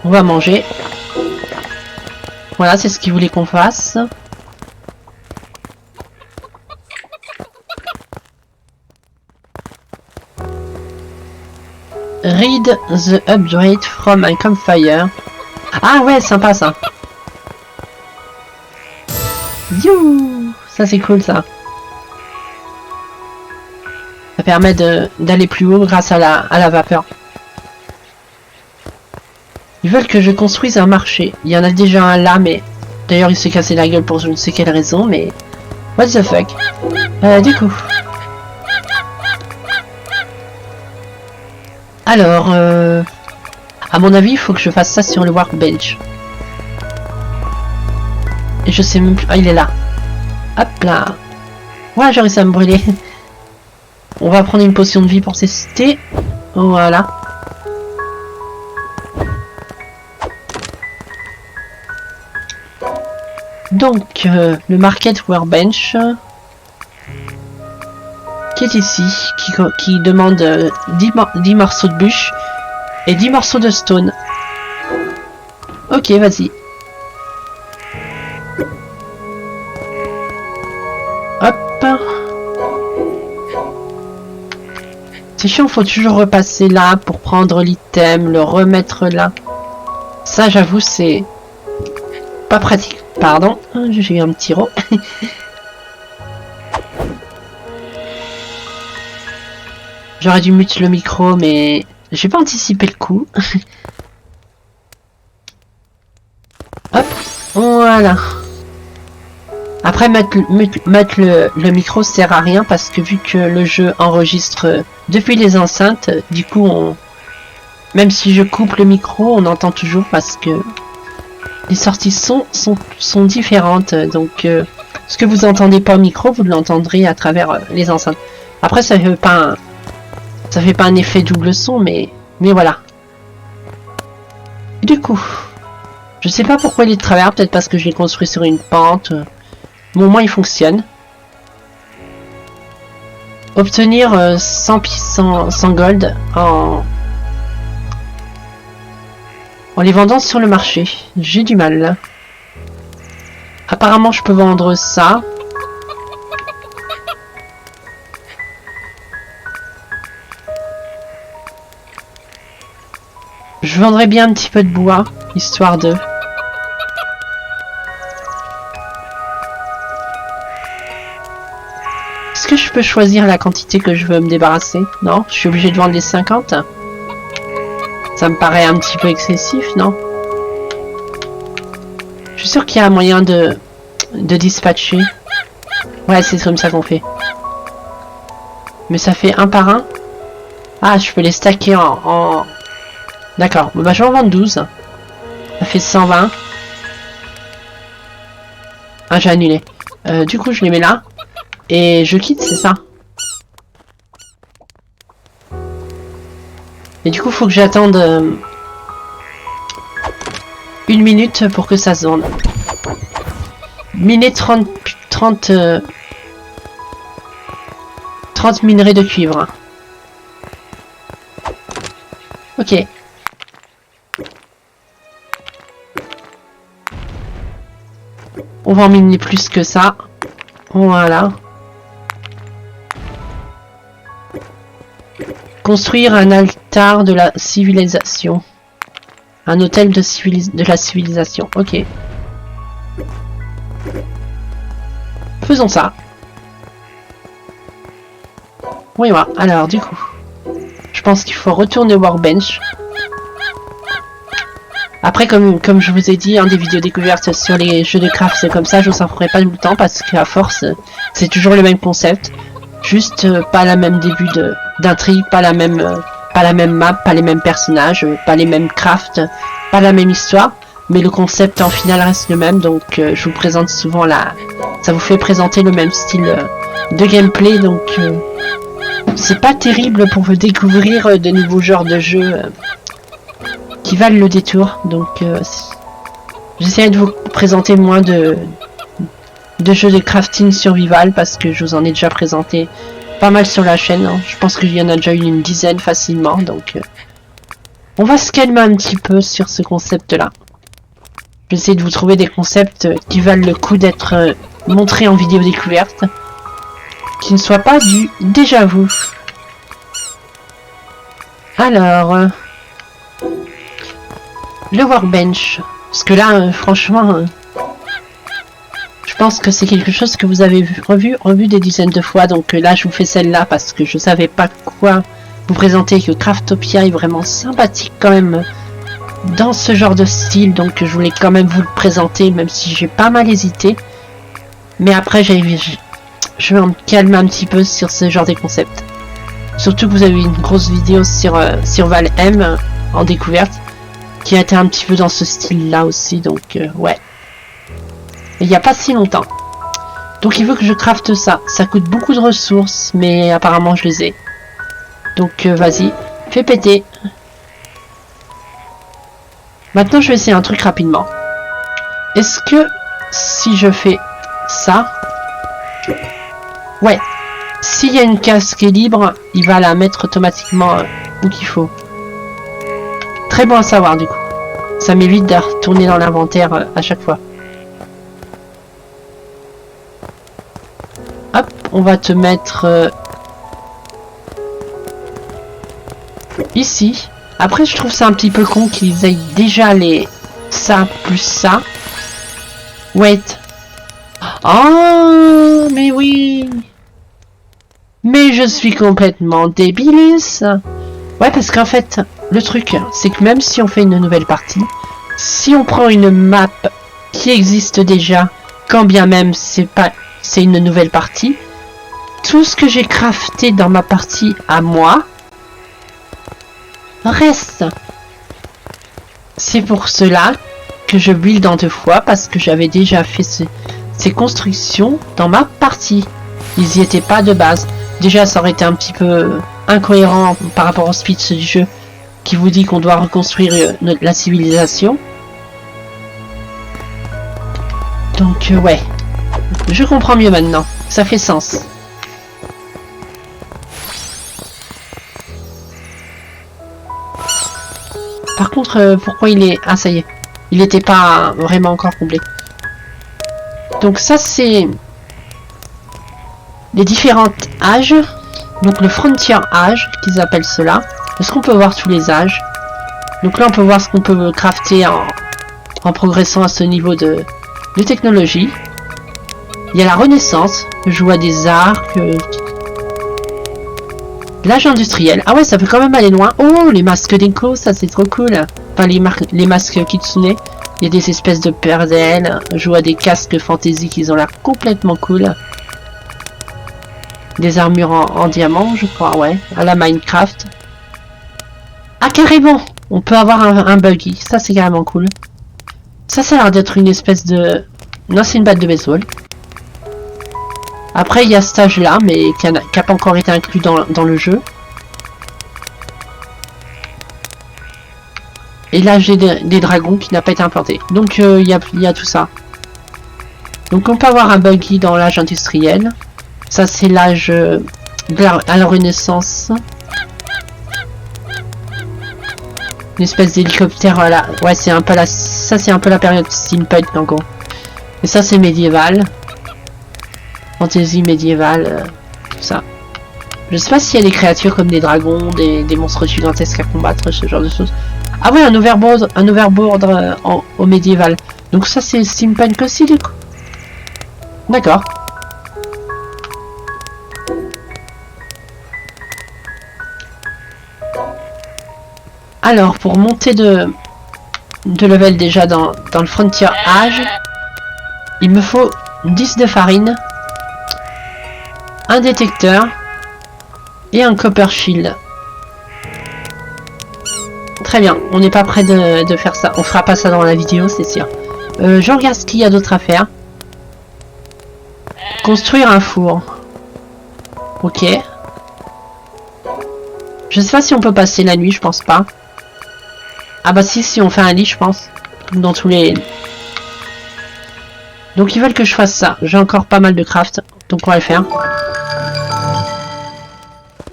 On va manger. Voilà, c'est ce qu'il voulait qu'on fasse. Read the upgrade from a campfire. Ah ouais, sympa ça. You, ça c'est cool ça. Ça permet d'aller plus haut grâce à la vapeur. Ils veulent que je construise un marché. Il y en a déjà un là, mais... D'ailleurs, il s'est cassé la gueule pour je ne sais quelle raison, mais... What the fuck. Du coup... Alors, à mon avis, il faut que je fasse ça sur le workbench. Et je sais même plus... Ah, il est là. Hop là. Ouais, j'ai réussi à me brûler. On va prendre une potion de vie pour tester. Voilà. Donc, le market workbench... qui est ici, qui demande 10 morceaux de bûche et 10 morceaux de stone. Ok, vas-y. Hop. C'est chiant, faut toujours repasser là pour prendre l'item, le remettre là. Ça, j'avoue, c'est pas pratique. Pardon, j'ai eu un petit rot. J'aurais dû mute le micro, mais j'ai pas anticipé le coup. Hop, voilà. Après, mettre le micro sert à rien parce que vu que le jeu enregistre depuis les enceintes, du coup, même si je coupe le micro, on entend toujours parce que les sorties son sont différentes. Donc, ce que vous entendez pas au micro, vous l'entendrez à travers les enceintes. Après, ça fait pas un effet double son, mais voilà. Du coup, je sais pas pourquoi il est de travers, peut-être parce que je l'ai construit sur une pente. Mais au moins il fonctionne. Obtenir 100 gold en les vendant sur le marché. J'ai du mal là. Apparemment je peux vendre ça. Je vendrais bien un petit peu de bois, histoire de... Est-ce que je peux choisir la quantité que je veux me débarrasser? Non, je suis obligé de vendre les 50. Ça me paraît un petit peu excessif, non? Je suis sûr qu'il y a un moyen de dispatcher. Ouais, c'est comme ça qu'on fait. Mais ça fait un par un. Ah, je peux les stacker en... D'accord, bon, bah je vais en vendre 12. Ça fait 120. Ah, j'ai annulé. Du coup, je les mets là. Et je quitte, c'est ça? Et du coup, faut que j'attende 1 minute pour que ça se vende. Miner 30 minerais de cuivre. Ok. On va en miner plus que ça. Voilà. Construire un altar de la civilisation. Un hôtel de la civilisation. Ok. Faisons ça. Oui, voilà. Alors, du coup, je pense qu'il faut retourner au workbench. Après, comme je vous ai dit, des vidéos découvertes sur les jeux de craft, c'est comme ça, je vous en ferai pas tout le temps parce qu'à force, c'est toujours le même concept. Juste pas la même début d'intrigue, pas la même map, pas les mêmes personnages, pas les mêmes crafts, pas la même histoire. Mais le concept en final reste le même, donc je vous présente souvent ça vous fait présenter le même style de gameplay, donc c'est pas terrible pour vous découvrir de nouveaux genres de jeux qui valent le détour. Donc j'essaie de vous présenter moins de jeux de crafting survival parce que je vous en ai déjà présenté pas mal sur la chaîne. Hein. Je pense qu'il y en a déjà eu une dizaine facilement, donc on va se calmer un petit peu sur ce concept-là. J'essaie de vous trouver des concepts qui valent le coup d'être montrés en vidéo découverte, qui ne soient pas du déjà vu. Alors, le workbench, parce que là, franchement, je pense que c'est quelque chose que vous avez revu des dizaines de fois. Donc là, je vous fais celle-là parce que je savais pas quoi vous présenter, que Craftopia est vraiment sympathique quand même dans ce genre de style, donc je voulais quand même vous le présenter, même si j'ai pas mal hésité. Mais après, je vais me calmer un petit peu sur ce genre de concept. Surtout que vous avez eu une grosse vidéo sur Val M en découverte, qui a été un petit peu dans ce style-là aussi, donc ouais. Il n'y a pas si longtemps. Donc il veut que je crafte ça. Ça coûte beaucoup de ressources, mais apparemment je les ai. Donc vas-y, fais péter. Maintenant, je vais essayer un truc rapidement. Est-ce que si je fais ça... Ouais. S'il y a une case qui est libre, il va la mettre automatiquement où qu'il faut. Très bon à savoir, du coup. Ça m'évite de retourner dans l'inventaire à chaque fois. Hop, on va te mettre... ici. Après, je trouve ça un petit peu con qu'ils aient déjà les... ça plus ça. Wait. Oh, mais oui. Mais je suis complètement débiliste. Ouais, parce qu'en fait, le truc, c'est que même si on fait une nouvelle partie, si on prend une map qui existe déjà, quand bien même c'est une nouvelle partie, tout ce que j'ai crafté dans ma partie à moi reste. C'est pour cela que je build en 2 fois, parce que j'avais déjà fait ces constructions dans ma partie. Ils y étaient pas de base. Déjà, ça aurait été un petit peu incohérent par rapport au speech du jeu qui vous dit qu'on doit reconstruire la civilisation. Donc ouais, je comprends mieux maintenant. Ça fait sens. Par contre, pourquoi il est... Ah, ça y est. Il n'était pas vraiment encore comblé. Donc ça, c'est les différents âges. Donc le Frontier âge, qu'ils appellent cela. Est-ce qu'on peut voir tous les âges? Donc là, on peut voir ce qu'on peut crafter en progressant à ce niveau de technologie. Il y a la Renaissance. Je vois des arcs... L'âge industriel. Ah ouais, ça peut quand même aller loin. Oh, les masques d'écho, ça c'est trop cool. Enfin, les masques Kitsune. Il y a des espèces de perdelles. Je vois des casques fantasy qui ont l'air complètement cool. des armures en diamant, je crois, ouais, à la Minecraft. Ah, carrément! On peut avoir un buggy, ça c'est carrément cool. Ça a l'air d'être une espèce de... Non, c'est une batte de baseball. Après, il y a ce stage-là, mais qui n'a pas encore été inclus dans le jeu. Et là, j'ai des dragons qui n'a pas été implanté. Donc, il y a tout ça. Donc, on peut avoir un buggy dans l'âge industriel. Ça, c'est l'âge à la Renaissance. Une espèce d'hélicoptère, voilà. Ouais, c'est un peu la... Ça, c'est un peu la période steampunk, en gros. Et ça, c'est médiéval. Fantasy médiévale, tout ça. Je sais pas s'il y a des créatures comme des dragons, des monstres gigantesques à combattre, ce genre de choses. Ah ouais, un overboard au médiéval. Donc ça, c'est steampunk aussi, du coup. D'accord. Alors, pour monter de level déjà dans le Frontier Age, il me faut 10 de farine, un détecteur et un copper shield. Très bien, on n'est pas prêt de faire ça. On fera pas ça dans la vidéo, c'est sûr. Je regarde ce qu'il y a d'autre à faire. Construire un four. Ok. Je sais pas si on peut passer la nuit, je pense pas. Ah bah si on fait un lit, je pense. Dans tous les... Donc ils veulent que je fasse ça. J'ai encore pas mal de craft, donc on va le faire.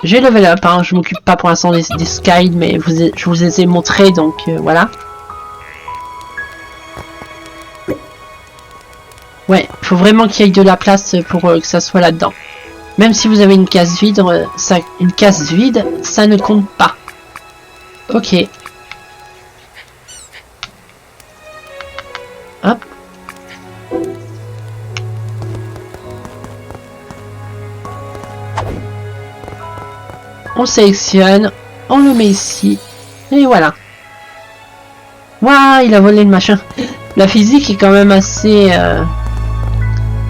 J'ai level up, hein. Je m'occupe pas pour l'instant des skies, mais je vous les ai montrés, donc voilà. Ouais, il faut vraiment qu'il y ait de la place pour que ça soit là-dedans. Même si vous avez une case vide, ça ne compte pas. Ok. Hop. On sélectionne, on le met ici, et voilà. Waouh, il a volé le machin. La physique est quand même assez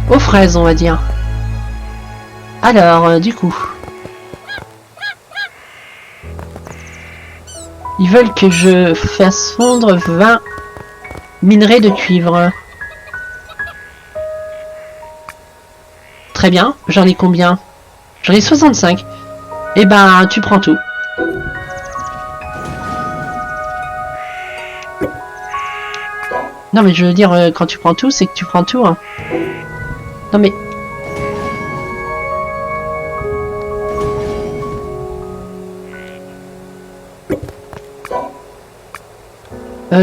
aux fraises, on va dire. Alors, du coup, ils veulent que je fasse fondre 20 minerais de cuivre. Très bien, j'en ai combien? J'en ai 65. Eh ben, tu prends tout. Non mais je veux dire, quand tu prends tout, c'est que tu prends tout, hein. Non mais...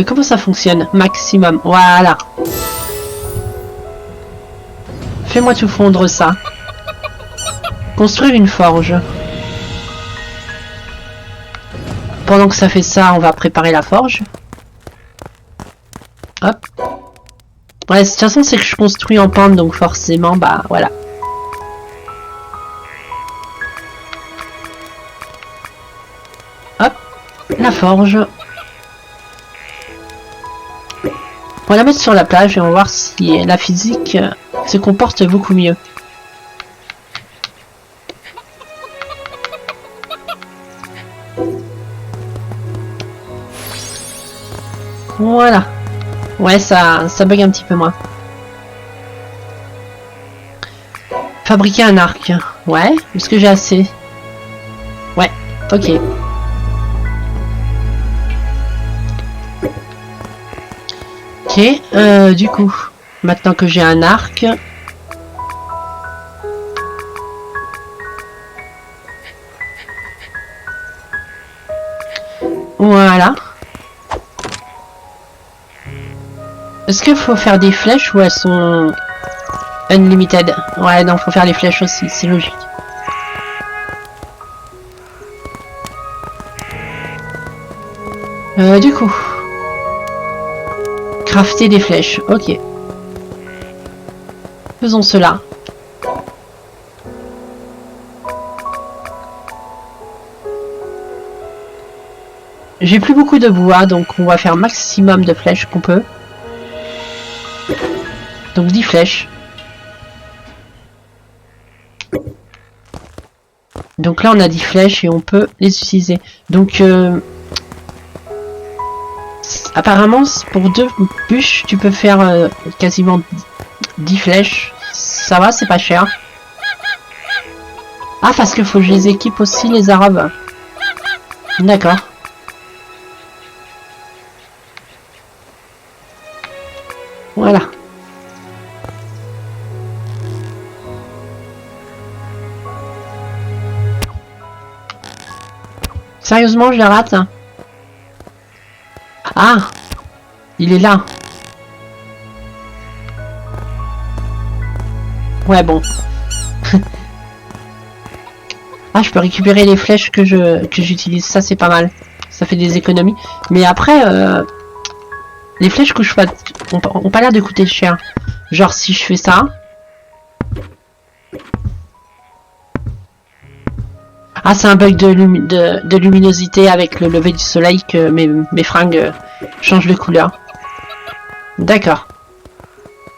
comment ça fonctionne? Maximum, voilà. Fais-moi tout fondre ça. Construire une forge. Pendant que ça fait ça, on va préparer la forge. Hop. Ouais, de toute façon, c'est que je construis en pente, donc forcément, bah voilà. Hop. La forge. On va la mettre sur la plage et on va voir si la physique se comporte beaucoup mieux. Voilà. Ouais, ça bug un petit peu moins. Fabriquer un arc. Ouais, est-ce que j'ai assez? Ouais, ok. Ok, du coup, maintenant que j'ai un arc... Voilà. Est-ce qu'il faut faire des flèches ou elles sont unlimited? Ouais, non, faut faire les flèches aussi, c'est logique. Du coup... Crafter des flèches, ok. Faisons cela. J'ai plus beaucoup de bois, donc on va faire maximum de flèches qu'on peut. Donc 10 flèches. Donc là, on a 10 flèches et on peut les utiliser. Donc, apparemment, pour 2 bûches, tu peux faire quasiment 10 flèches. Ça va, c'est pas cher. Ah, parce qu'il faut que je les équipe aussi, les arabes. D'accord. Voilà. Sérieusement, je la rate. Ah, il est là. Ouais, bon. Ah, je peux récupérer les flèches que j'utilise. Ça, c'est pas mal. Ça fait des économies. Mais après, les flèches que je fais ont pas l'air de coûter cher. Genre, si je fais ça... Ah, c'est un bug de luminosité avec le lever du soleil que mes fringues changent de couleur. D'accord.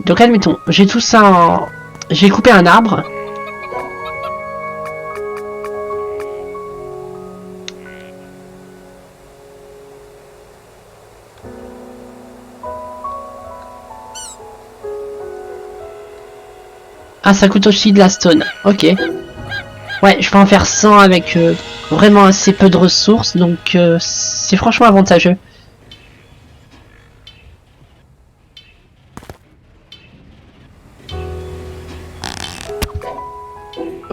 Donc, admettons, j'ai tout ça en... J'ai coupé un arbre. Ah, ça coûte aussi de la stone. Ok. Ouais, je peux en faire 100 avec vraiment assez peu de ressources, donc c'est franchement avantageux.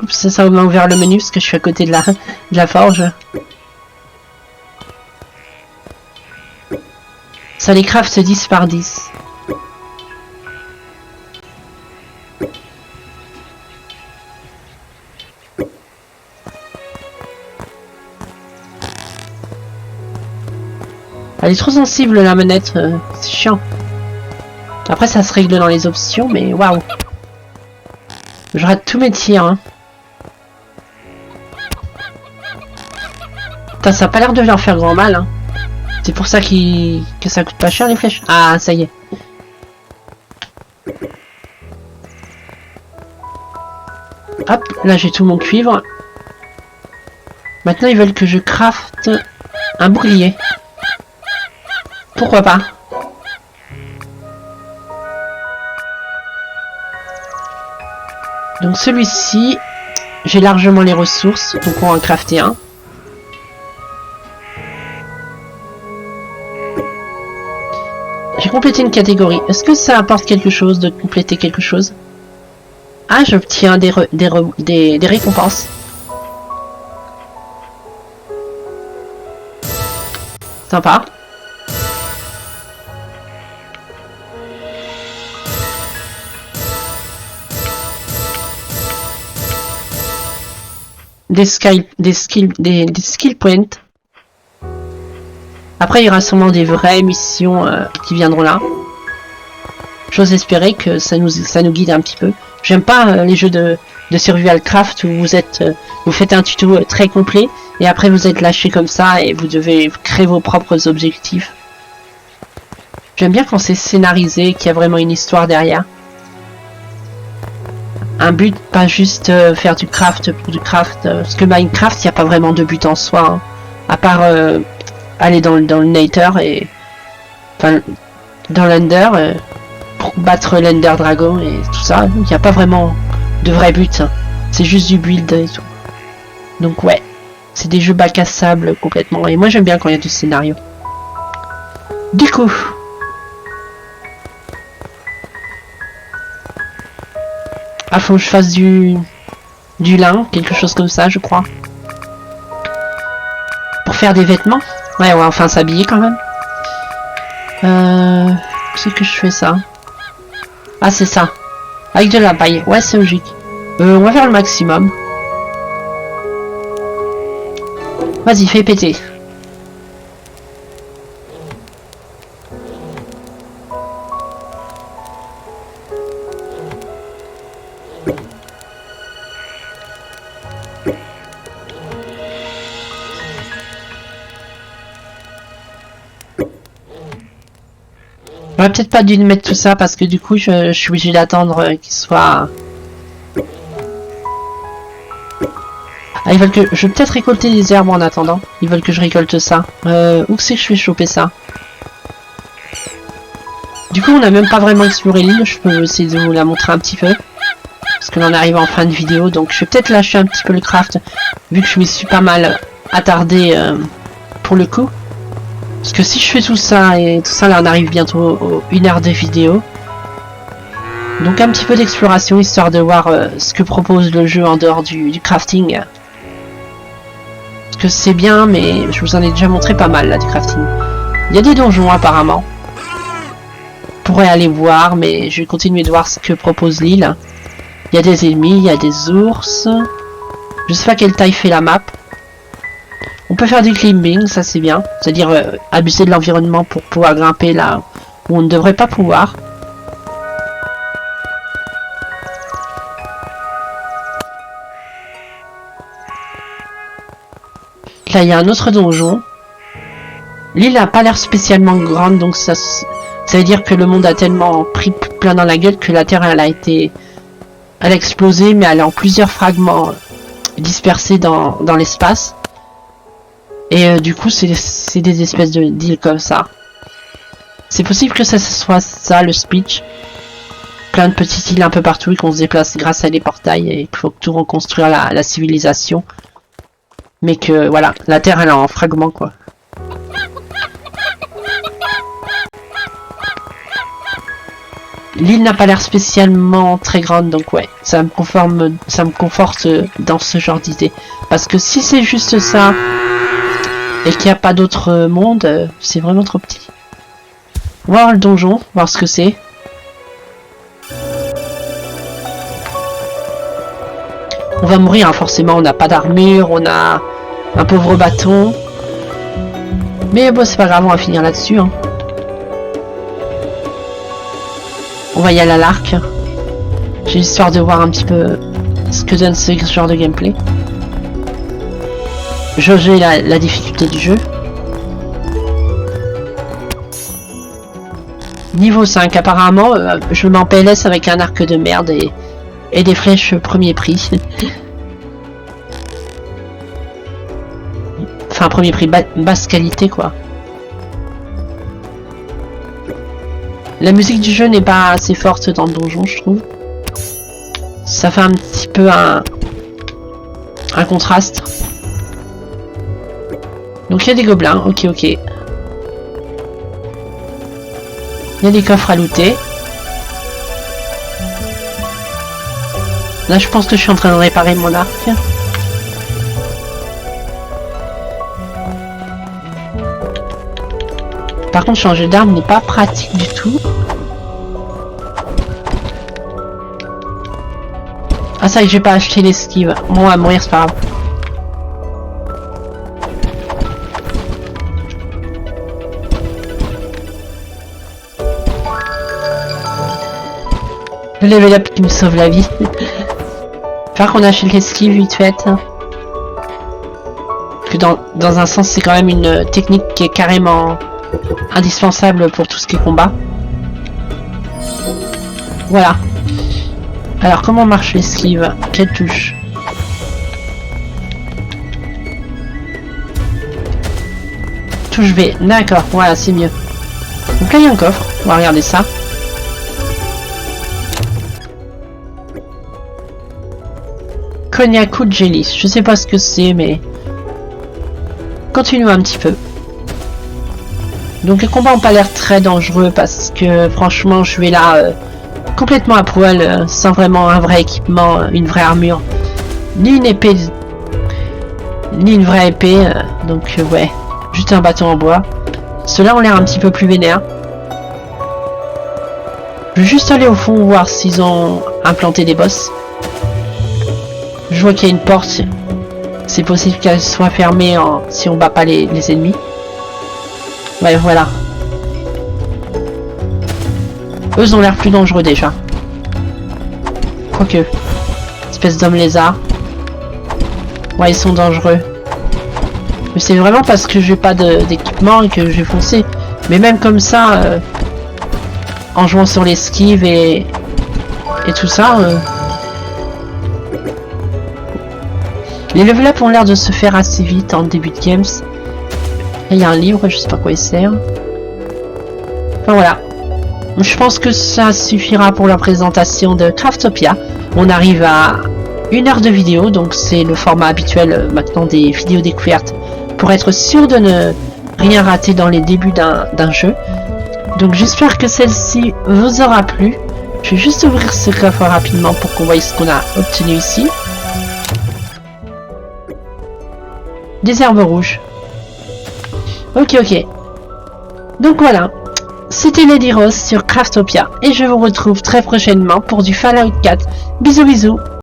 Oups, ça m'a ouvert le menu parce que je suis à côté de la forge. Ça les craft 10 par 10. Elle est trop sensible la manette, c'est chiant. Après ça se règle dans les options, mais waouh. Je rate tous mes tirs. Hein. Putain, ça a pas l'air de leur faire grand mal. Hein. C'est pour ça que ça coûte pas cher les flèches. Ah, ça y est. Hop, là j'ai tout mon cuivre. Maintenant ils veulent que je crafte un bouclier. Pourquoi pas? Donc celui-ci, j'ai largement les ressources, donc on va en crafter un. J'ai complété une catégorie. Est-ce que ça apporte quelque chose de compléter quelque chose? Ah, j'obtiens des récompenses. Sympa. Des skill points. Après, il y aura sûrement des vraies missions qui viendront là. J'ose espérer que ça nous guide un petit peu. J'aime pas les jeux de survival craft où vous faites un tuto très complet et après vous êtes lâché comme ça et vous devez créer vos propres objectifs. J'aime bien quand c'est scénarisé, qu'il y a vraiment une histoire derrière. Un but, pas juste faire du craft pour du craft. Parce que Minecraft, il n'y a pas vraiment de but en soi. Hein, à part aller dans le Nether et... Enfin, dans l'Ender, pour battre l'Ender Dragon et tout ça. Il n'y a pas vraiment de vrai but. Hein. C'est juste du build et tout. Donc ouais, c'est des jeux bac à sable complètement. Et moi j'aime bien quand il y a du scénario. Du coup... Ah, faut que je fasse du lin, quelque chose comme ça, je crois. Pour faire des vêtements. Ouais, enfin s'habiller quand même. C'est que je fais ça. Ah, c'est ça. Avec de la paille. Ouais, c'est logique. On va faire le maximum. Vas-y, fais péter. J'aurais peut-être pas dû mettre tout ça parce que du coup je suis obligé d'attendre qu'il soit... Ah, ils veulent que... Je vais peut-être récolter des herbes en attendant. Ils veulent que je récolte ça. Où c'est que je vais choper ça? Du coup, on n'a même pas vraiment exploré l'île. Je peux essayer de vous la montrer un petit peu. Parce que l'on arrive en fin de vidéo. Donc, je vais peut-être lâcher un petit peu le craft. Vu que je m'y suis pas mal attardé pour le coup. Parce que si je fais tout ça, et tout ça, là, on arrive bientôt aux 1 heure de vidéo. Donc, un petit peu d'exploration, histoire de voir ce que propose le jeu en dehors du crafting. Parce que c'est bien, mais je vous en ai déjà montré pas mal, là, du crafting. Il y a des donjons, apparemment. Je pourrais aller voir, mais je vais continuer de voir ce que propose l'île. Il y a des ennemis, il y a des ours. Je sais pas quelle taille fait la map. On peut faire du climbing, ça c'est bien. C'est-à-dire abuser de l'environnement pour pouvoir grimper là où on ne devrait pas pouvoir. Là, il y a un autre donjon. L'île n'a pas l'air spécialement grande, donc ça veut dire que le monde a tellement pris plein dans la gueule que la Terre, elle a explosé, mais elle est en plusieurs fragments dispersés dans l'espace. Et du coup, c'est des espèces d'îles comme ça. C'est possible que ça soit ça, le speech. Plein de petites îles un peu partout et qu'on se déplace grâce à des portails et qu'il faut tout reconstruire la civilisation. Mais que, voilà, la Terre, elle est en fragments, quoi. L'île n'a pas l'air spécialement très grande, donc ouais, ça me conforte dans ce genre d'idée. Parce que si c'est juste ça, et qu'il n'y a pas d'autre monde, c'est vraiment trop petit. On va voir le donjon, voir ce que c'est. On va mourir, hein, forcément, on n'a pas d'armure, on a un pauvre bâton. Mais bon, c'est pas grave, on va finir là-dessus. Hein. On va y aller à l'arc. J'ai histoire de voir un petit peu ce que donne ce genre de gameplay. Jauger la difficulté du jeu. Niveau 5, apparemment, je mets en PLS avec un arc de merde et des flèches premier prix. Enfin, premier prix, basse qualité, quoi. La musique du jeu n'est pas assez forte dans le donjon, je trouve. Ça fait un petit peu un contraste. Donc il y a des gobelins, ok. Il y a des coffres à looter. Là je pense que je suis en train de réparer mon arc. Par contre changer d'arme n'est pas pratique du tout. Ah ça y est, j'ai pas acheté l'esquive. Bon, on va mourir, c'est pas grave. Le level up qui me sauve la vie. Faire qu'on achète l'esquive vite fait. Que dans un sens c'est quand même une technique qui est carrément indispensable pour tout ce qui est combat. Voilà. Alors comment marche l'esquive? Quelle touche? Touche V. D'accord, voilà, c'est mieux. Donc là il y a un coffre. On va regarder ça. Cognac de jelly. Je sais pas ce que c'est, mais continuons un petit peu. Donc les combats n'ont pas l'air très dangereux parce que franchement je vais là complètement à poil, sans vraiment un vrai équipement, une vraie armure, ni une épée, ni une vraie épée, donc ouais, juste un bâton en bois. Ceux-là ont l'air un petit peu plus vénères. Je vais juste aller au fond voir s'ils ont implanté des boss. Je vois qu'il y a une porte. C'est possible qu'elle soit fermée si on bat pas les ennemis. Ouais, voilà. Eux ont l'air plus dangereux déjà. Quoique. Espèce d'homme lézard. Ouais, ils sont dangereux. Mais c'est vraiment parce que j'ai pas d'équipement et que j'ai foncé. Mais même comme ça, en jouant sur l'esquive et tout ça, Les level up ont l'air de se faire assez vite en début de games. Il y a un livre, je sais pas à quoi il sert. Enfin voilà. Je pense que ça suffira pour la présentation de Craftopia. On arrive à 1 heure de vidéo, donc c'est le format habituel maintenant des vidéos découvertes pour être sûr de ne rien rater dans les débuts d'un jeu. Donc j'espère que celle-ci vous aura plu. Je vais juste ouvrir ce coffre rapidement pour qu'on voie ce qu'on a obtenu ici. Des herbes rouges. Ok. Donc voilà. C'était Lady Rose sur Craftopia et je vous retrouve très prochainement pour du Fallout 4. Bisous.